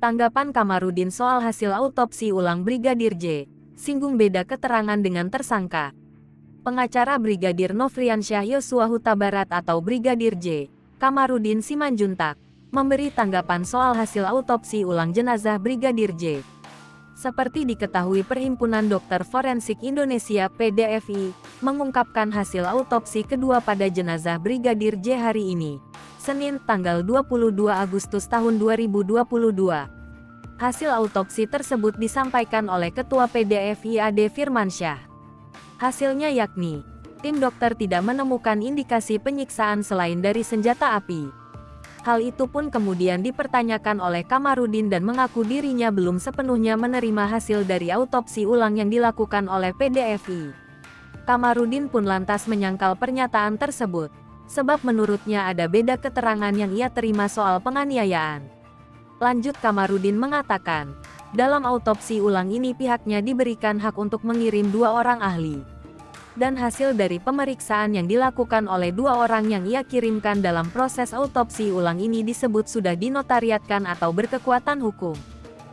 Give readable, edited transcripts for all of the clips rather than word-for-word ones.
Tanggapan Kamarudin soal hasil autopsi ulang Brigadir J. Singgung beda keterangan dengan tersangka. Pengacara Brigadir Nofriansyah Yosua Huta Barat atau Brigadir J. Kamarudin Simanjuntak memberi tanggapan soal hasil autopsi ulang jenazah Brigadir J. Seperti diketahui Perhimpunan Dokter Forensik Indonesia (PDFI) mengungkapkan hasil autopsi kedua pada jenazah Brigadir J hari ini, Senin tanggal 22 Agustus tahun 2022. Hasil autopsi tersebut disampaikan oleh Ketua PDFI Ade Firmansyah. Hasilnya yakni, tim dokter tidak menemukan indikasi penyiksaan selain dari senjata api. Hal itu pun kemudian dipertanyakan oleh Kamarudin dan mengaku dirinya belum sepenuhnya menerima hasil dari autopsi ulang yang dilakukan oleh PDFI. Kamarudin pun lantas menyangkal pernyataan tersebut, sebab menurutnya ada beda keterangan yang ia terima soal penganiayaan. Lanjut Kamarudin mengatakan, dalam autopsi ulang ini pihaknya diberikan hak untuk mengirim 2 orang ahli. Dan hasil dari pemeriksaan yang dilakukan oleh 2 orang yang ia kirimkan dalam proses autopsi ulang ini disebut sudah dinotariatkan atau berkekuatan hukum.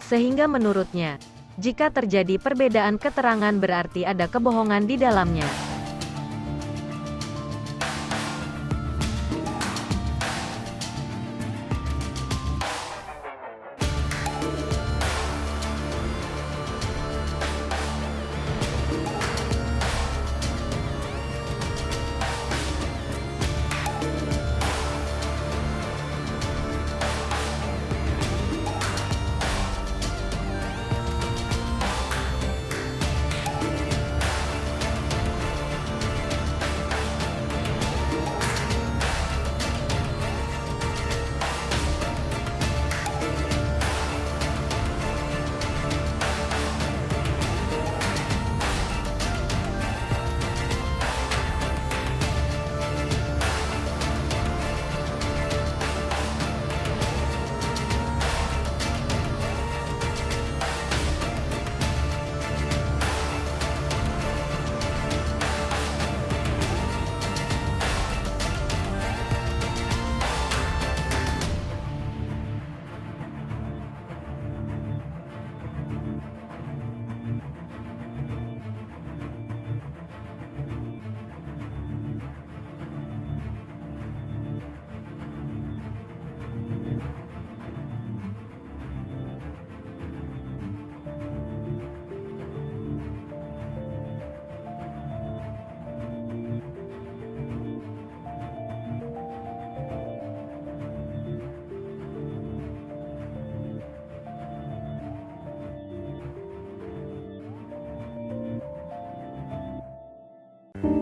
Sehingga menurutnya, jika terjadi perbedaan keterangan berarti ada kebohongan di dalamnya.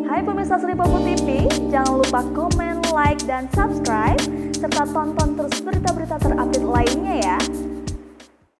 Hai pemirsa Sri Popo TV, jangan lupa komen, like, dan subscribe, serta tonton terus berita-berita terupdate lainnya ya.